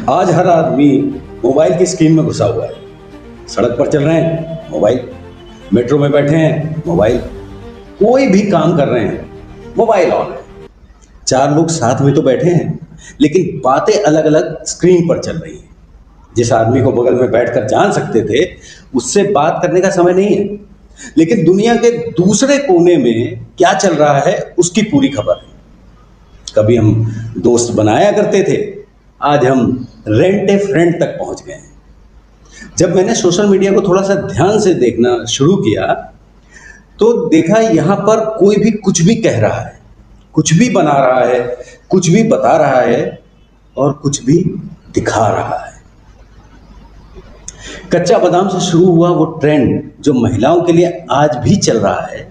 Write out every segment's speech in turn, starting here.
आज हर आदमी मोबाइल की स्क्रीन में घुसा हुआ है। सड़क पर चल रहे हैं, मोबाइल। मेट्रो में बैठे हैं, मोबाइल। कोई भी काम कर रहे हैं, मोबाइल ऑन है। चार लोग साथ में तो बैठे हैं, लेकिन बातें अलग अलग स्क्रीन पर चल रही हैं। जिस आदमी को बगल में बैठकर जान सकते थे, उससे बात करने का समय नहीं है, लेकिन दुनिया के दूसरे कोने में क्या चल रहा है उसकी पूरी खबर है। कभी हम दोस्त बनाया करते थे, आज हम रेंट ए फ्रेंड तक पहुंच गए हैं। जब मैंने सोशल मीडिया को थोड़ा सा ध्यान से देखना शुरू किया, तो देखा यहाँ पर कोई भी कुछ भी कह रहा है, कुछ भी बना रहा है, कुछ भी बता रहा है और कुछ भी दिखा रहा है। कच्चा बादाम से शुरू हुआ वो ट्रेंड जो महिलाओं के लिए आज भी चल रहा है,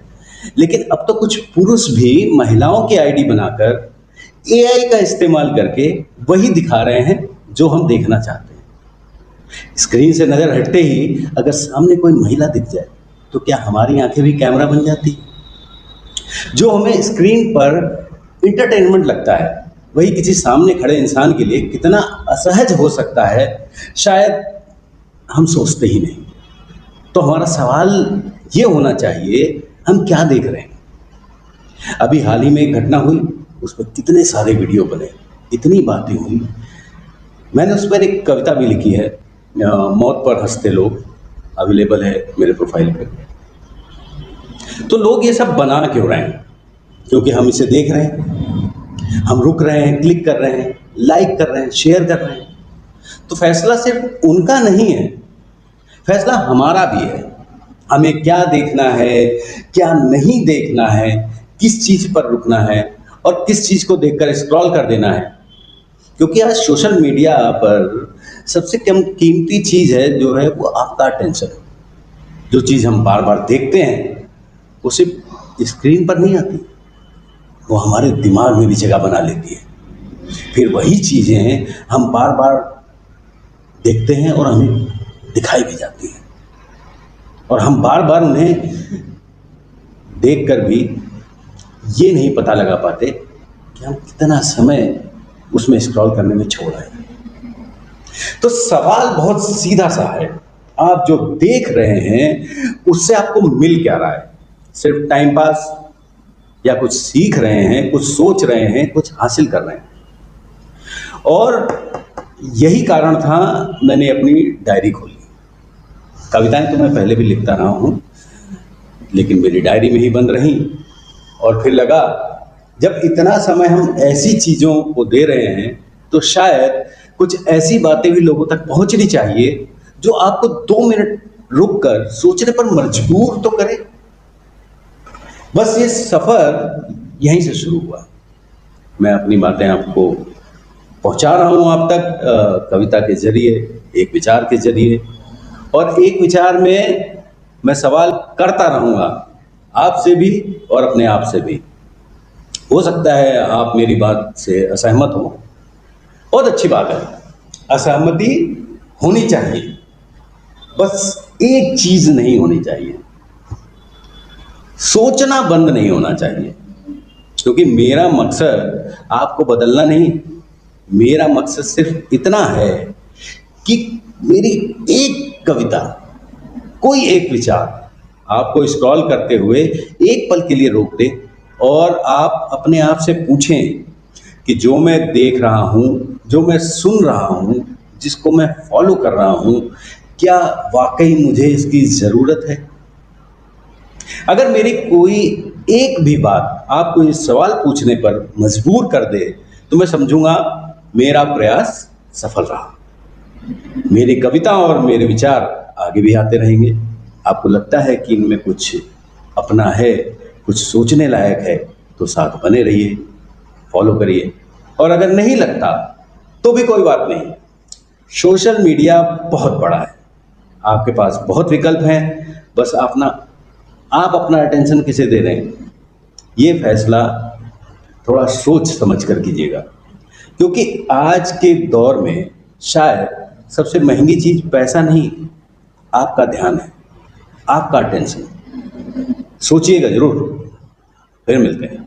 लेकिन अब तो कुछ पुरुष भी महिलाओं की आईडी बनाकर एआई का इस्तेमाल करके वही दिखा रहे हैं जो हम देखना चाहते हैं। स्क्रीन से नजर हटते ही अगर सामने कोई महिला दिख जाए, तो क्या हमारी आंखें भी कैमरा बन जाती? जो हमें स्क्रीन पर इंटरटेनमेंट लगता है, वही किसी सामने खड़े इंसान के लिए कितना असहज हो सकता है, शायद हम सोचते ही नहीं। तो हमारा सवाल ये होना चाहिए, हम क्या देख रहे हैं? अभी हाल ही में एक घटना हुई, उस पर कितने सारे वीडियो बने, इतनी बातें हुई। मैंने उस पर एक कविता भी लिखी है, मौत पर हंसते लोग, अवेलेबल है मेरे प्रोफाइल पे। तो लोग ये सब बना क्यों रहे हैं? क्योंकि हम इसे देख रहे हैं, हम रुक रहे हैं, क्लिक कर रहे हैं, लाइक कर रहे हैं, शेयर कर रहे हैं। तो फैसला सिर्फ उनका नहीं है, फैसला हमारा भी है। हमें क्या देखना है, क्या नहीं देखना है, किस चीज़ पर रुकना है और किस चीज़ को देखकर स्क्रॉल कर देना है। क्योंकि आज सोशल मीडिया पर सबसे कम कीमती चीज़ है जो है वो आपका अटेंशन। जो चीज़ हम बार बार देखते हैं वो सिर्फ स्क्रीन पर नहीं आती, वो हमारे दिमाग में भी जगह बना लेती है। फिर वही चीज़ें हम बार बार देखते हैं और हमें दिखाई भी जाती हैं, और हम बार बार उन्हें देखकर भी ये नहीं पता लगा पाते कि हम कितना समय उसमें स्क्रॉल करने में छोड़ रहे हैं। तो सवाल बहुत सीधा सा है, आप जो देख रहे हैं उससे आपको मिल क्या रहा है? सिर्फ टाइम पास, या कुछ सीख रहे हैं, कुछ सोच रहे हैं, कुछ हासिल कर रहे हैं? और यही कारण था मैंने अपनी डायरी खोली। कविताएं तो मैं पहले भी लिखता रहा हूँ, लेकिन मेरी डायरी में ही बंद रही। और फिर लगा, जब इतना समय हम ऐसी चीज़ों को दे रहे हैं, तो शायद कुछ ऐसी बातें भी लोगों तक पहुंचनी चाहिए जो आपको 2 मिनट रुक कर सोचने पर मजबूर तो करे। बस ये सफ़र यहीं से शुरू हुआ। मैं अपनी बातें आपको पहुंचा रहा हूं आप तक, कविता के जरिए, एक विचार के जरिए। और एक विचार में मैं सवाल करता रहूँगा, आपसे भी और अपने आप से भी। हो सकता है आप मेरी बात से असहमत हो, बहुत अच्छी बात है, असहमति होनी चाहिए। बस एक चीज़ नहीं होनी चाहिए, सोचना बंद नहीं होना चाहिए। क्योंकि मेरा मकसद आपको बदलना नहीं, मेरा मकसद सिर्फ इतना है कि मेरी एक कविता, कोई एक विचार आपको स्क्रॉल करते हुए एक पल के लिए रोक दे, और आप अपने आप से पूछें कि जो मैं देख रहा हूँ, जो मैं सुन रहा हूँ, जिसको मैं फॉलो कर रहा हूँ, क्या वाकई मुझे इसकी ज़रूरत है? अगर मेरी कोई एक भी बात आपको ये सवाल पूछने पर मजबूर कर दे, तो मैं समझूंगा मेरा प्रयास सफल रहा। मेरी कविता और मेरे विचार आगे भी आते रहेंगे। आपको लगता है कि इनमें कुछ अपना है, कुछ सोचने लायक है, तो साथ बने रहिए, फॉलो करिए। और अगर नहीं लगता तो भी कोई बात नहीं, सोशल मीडिया बहुत बड़ा है, आपके पास बहुत विकल्प हैं। बस आप अपना अटेंशन किसे दे रहे हैं, ये फैसला थोड़ा सोच समझ कर कीजिएगा। क्योंकि आज के दौर में शायद सबसे महंगी चीज़ पैसा नहीं, आपका ध्यान है, आपका अटेंशन। सोचिएगा ज़रूर। फिर मिलते हैं।